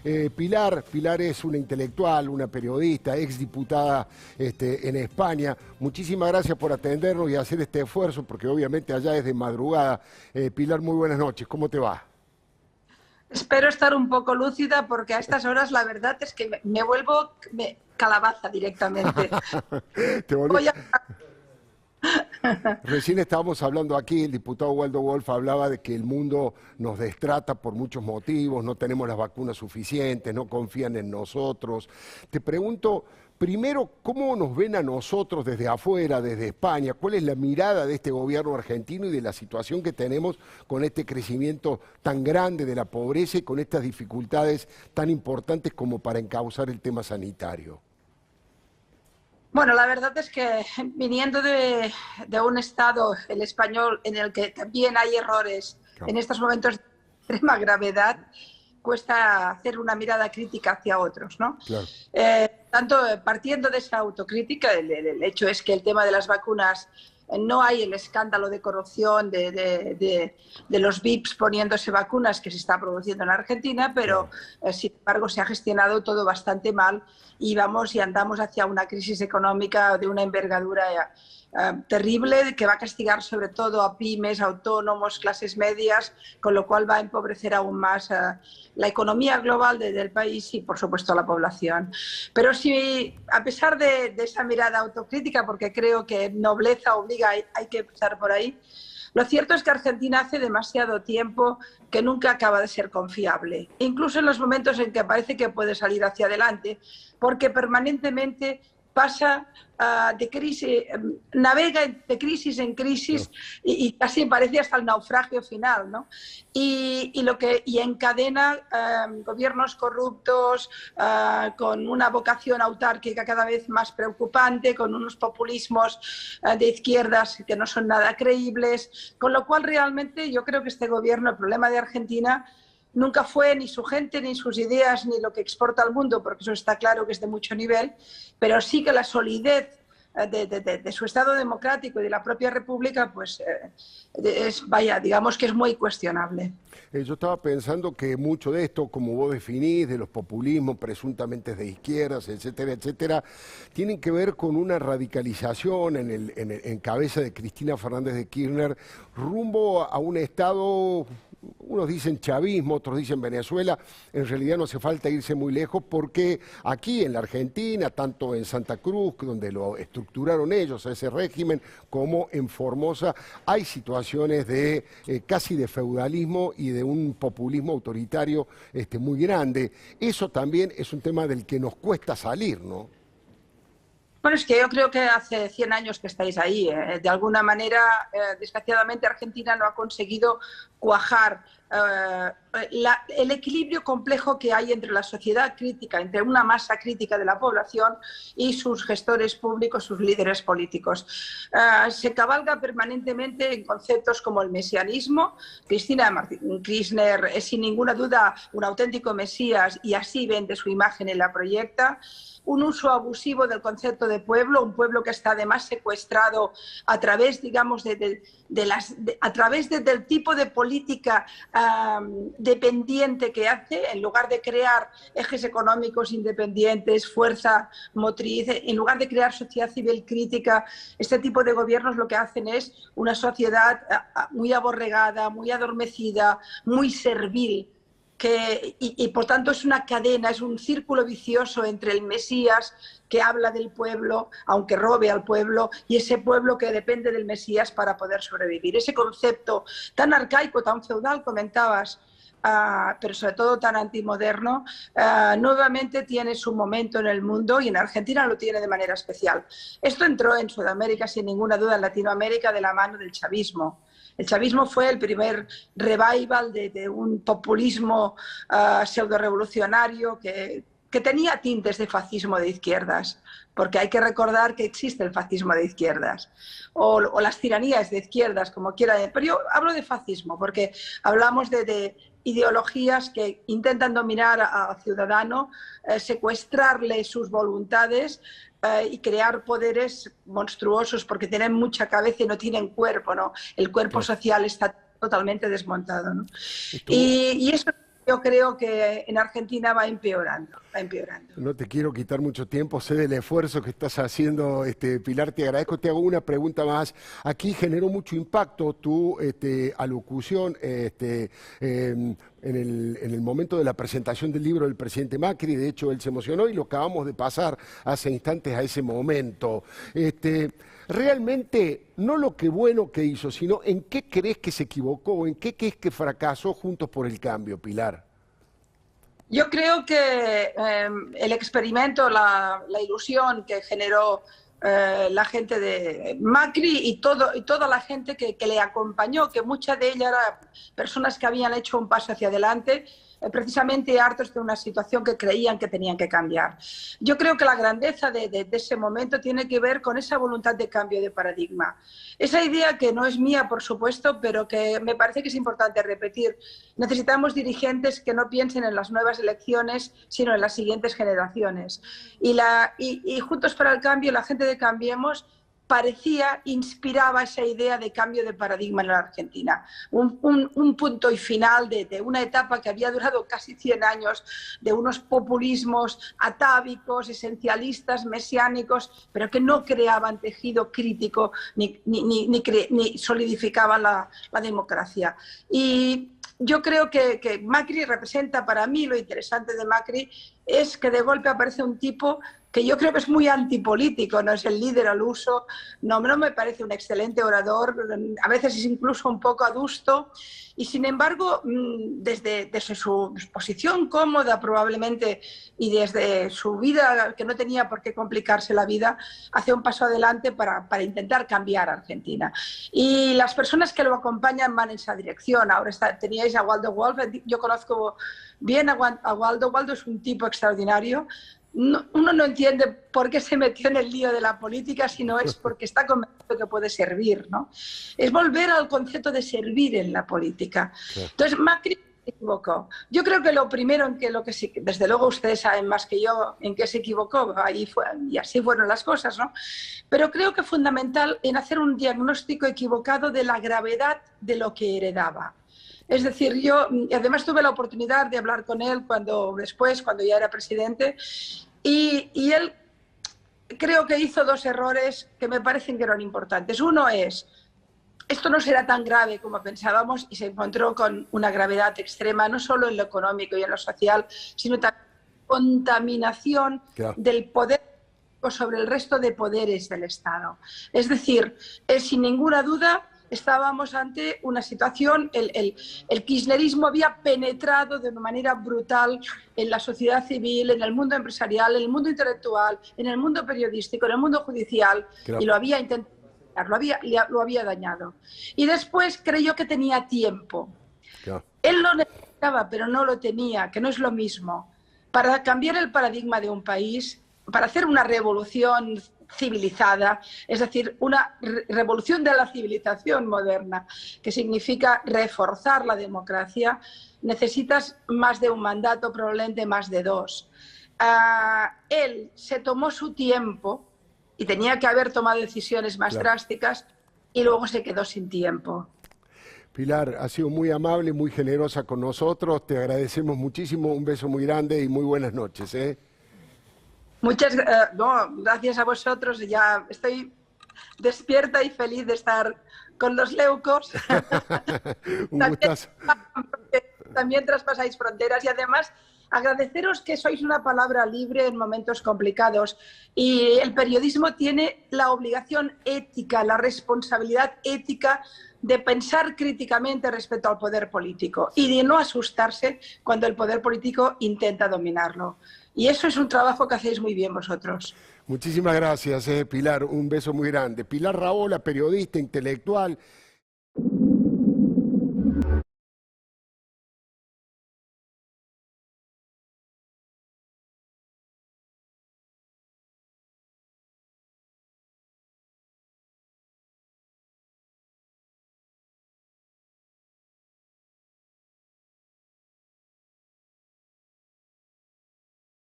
Pilar es una intelectual, una periodista, exdiputada en España. Muchísimas gracias por atendernos y hacer este esfuerzo, porque obviamente allá es de madrugada. Pilar, muy buenas noches, ¿cómo te va? Espero estar un poco lúcida porque a estas horas la verdad es que me vuelvo calabaza directamente. Te volví... Voy a... Recién estábamos hablando aquí, el diputado Waldo Wolf hablaba de que el mundo nos destrata por muchos motivos, no tenemos las vacunas suficientes, no confían en nosotros. Te pregunto, primero, ¿cómo nos ven a nosotros desde afuera, desde España? ¿Cuál es la mirada de este gobierno argentino y de la situación que tenemos con este crecimiento tan grande de la pobreza y con estas dificultades tan importantes como para encauzar el tema sanitario? Bueno, la verdad es que viniendo de un Estado, el español, en el que también hay errores en estos momentos de extrema gravedad, cuesta hacer una mirada crítica hacia otros, ¿no? Claro. Tanto partiendo de esa autocrítica, el hecho es que el tema de las vacunas, no hay el escándalo de corrupción de los VIPs poniéndose vacunas que se está produciendo en Argentina, pero sin embargo se ha gestionado todo bastante mal y andamos hacia una crisis económica de una envergadura terrible que va a castigar sobre todo a pymes, autónomos, clases medias, con lo cual va a empobrecer aún más la economía global del país y por supuesto a la población. Pero si a pesar de esa mirada autocrítica, porque creo que nobleza obliga, hay que empezar por ahí, lo cierto es que Argentina hace demasiado tiempo que nunca acaba de ser confiable, incluso en los momentos en que parece que puede salir hacia adelante, porque permanentemente pasa de crisis, navega de crisis en crisis y casi parece hasta el naufragio final, ¿no? Y encadena gobiernos corruptos, con una vocación autárquica cada vez más preocupante, con unos populismos de izquierdas que no son nada creíbles, con lo cual realmente yo creo que este gobierno, el problema de Argentina, nunca fue ni su gente, ni sus ideas, ni lo que exporta al mundo, porque eso está claro que es de mucho nivel, pero sí que la solidez de su Estado democrático y de la propia República, pues digamos que es muy cuestionable. Yo estaba pensando que mucho de esto, como vos definís, de los populismos presuntamente de izquierdas, etcétera, etcétera, tienen que ver con una radicalización en cabeza de Cristina Fernández de Kirchner rumbo a un Estado. Unos dicen chavismo, otros dicen Venezuela. En realidad no hace falta irse muy lejos porque aquí en la Argentina, tanto en Santa Cruz, donde lo estructuraron ellos, a ese régimen, como en Formosa, hay situaciones de casi de feudalismo y de un populismo autoritario muy grande. Eso también es un tema del que nos cuesta salir, ¿no? Bueno, es que yo creo que hace 100 años que estáis ahí. De alguna manera, desgraciadamente, Argentina no ha conseguido cuajar el equilibrio complejo que hay entre la sociedad crítica, entre una masa crítica de la población y sus gestores públicos, sus líderes políticos. Se cabalga permanentemente en conceptos como el mesianismo. Cristina Kirchner es sin ninguna duda un auténtico mesías y así vende su imagen y la proyecta. Un uso abusivo del concepto de pueblo, un pueblo que está además secuestrado a través, digamos, a través del tipo de política dependiente que hace, en lugar de crear ejes económicos independientes, fuerza motriz, en lugar de crear sociedad civil crítica. Este tipo de gobiernos lo que hacen es una sociedad muy aborregada, muy adormecida, muy servil. Y por tanto es una cadena, es un círculo vicioso entre el Mesías que habla del pueblo, aunque robe al pueblo, y ese pueblo que depende del Mesías para poder sobrevivir. Ese concepto tan arcaico, tan feudal, comentabas, pero sobre todo tan antimoderno, nuevamente tiene su momento en el mundo y en Argentina lo tiene de manera especial. Esto entró en Sudamérica, sin ninguna duda, en Latinoamérica, de la mano del chavismo. El chavismo fue el primer revival de un populismo pseudo-revolucionario que tenía tintes de fascismo de izquierdas, porque hay que recordar que existe el fascismo de izquierdas, o las tiranías de izquierdas, como quiera. Pero yo hablo de fascismo, porque hablamos de ideologías que intentan dominar al ciudadano, secuestrarle sus voluntades, y crear poderes monstruosos porque tienen mucha cabeza y no tienen cuerpo, ¿no? El cuerpo social está totalmente desmontado, ¿no? Y eso yo creo que en Argentina va empeorando, va empeorando. No te quiero quitar mucho tiempo, sé del esfuerzo que estás haciendo, Pilar, te agradezco. Te hago una pregunta más. Aquí generó mucho impacto tu alocución en el momento de la presentación del libro del presidente Macri. De hecho, él se emocionó y lo acabamos de pasar hace instantes a ese momento. Realmente, no lo que bueno que hizo, sino en qué crees que se equivocó o en qué crees que fracasó Juntos por el Cambio, Pilar. Yo creo que el experimento, la ilusión que generó la gente de Macri y toda la gente que le acompañó, que muchas de ellas eran personas que habían hecho un paso hacia adelante, precisamente hartos de una situación que creían que tenían que cambiar. Yo creo que la grandeza de ese momento tiene que ver con esa voluntad de cambio de paradigma. Esa idea que no es mía, por supuesto, pero que me parece que es importante repetir. Necesitamos dirigentes que no piensen en las nuevas elecciones, sino en las siguientes generaciones. Y Juntos para el Cambio, la gente de Cambiemos, inspiraba esa idea de cambio de paradigma en la Argentina. Un punto y final de una etapa que había durado casi 100 años, de unos populismos atávicos, esencialistas, mesiánicos, pero que no creaban tejido crítico ni solidificaban la democracia. Y yo creo que Macri representa, para mí, lo interesante de Macri es que de golpe aparece un tipo que yo creo que es muy antipolítico, no es el líder al uso, no me parece un excelente orador, a veces es incluso un poco adusto, y sin embargo, desde su posición cómoda probablemente y desde su vida, que no tenía por qué complicarse la vida, hace un paso adelante para intentar cambiar a Argentina. Y las personas que lo acompañan van en esa dirección. Ahora teníais a Waldo Wolf, yo conozco bien a Waldo. Waldo es un tipo extraordinario. Uno no entiende por qué se metió en el lío de la política, sino es porque está convencido que puede servir, ¿no? Es volver al concepto de servir en la política. Entonces, Macri se equivocó. Yo creo que lo primero desde luego ustedes saben más que yo en qué se equivocó, y así fueron las cosas, ¿no? Pero creo que fundamental en hacer un diagnóstico equivocado de la gravedad de lo que heredaba. Es decir, yo además tuve la oportunidad de hablar con él cuando ya era presidente, y él creo que hizo dos errores que me parecen que eran importantes. Uno es, esto no será tan grave como pensábamos, y se encontró con una gravedad extrema, no solo en lo económico y en lo social, sino también contaminación del poder sobre el resto de poderes del Estado. Es decir, sin ninguna duda, estábamos ante una situación, el kirchnerismo había penetrado de una manera brutal en la sociedad civil, en el mundo empresarial, en el mundo intelectual, en el mundo periodístico, en el mundo judicial, y lo había intentado, lo había dañado. Y después creyó que tenía tiempo. Él lo necesitaba, pero no lo tenía, que no es lo mismo. Para cambiar el paradigma de un país, para hacer una revolución civilizada, es decir, una revolución de la civilización moderna, que significa reforzar la democracia, necesitas más de un mandato, probablemente más de dos. Él se tomó su tiempo y tenía que haber tomado decisiones más drásticas, y luego se quedó sin tiempo. Pilar, has sido muy amable, muy generosa con nosotros, te agradecemos muchísimo, un beso muy grande y muy buenas noches. Gracias a vosotros, ya estoy despierta y feliz de estar con los leucos. Un gustazo. También traspasáis fronteras, y además agradeceros que sois una palabra libre en momentos complicados, y el periodismo tiene la obligación ética, la responsabilidad ética de pensar críticamente respecto al poder político y de no asustarse cuando el poder político intenta dominarlo. Y eso es un trabajo que hacéis muy bien vosotros. Muchísimas gracias, Pilar. Un beso muy grande. Pilar Rahola, periodista, intelectual,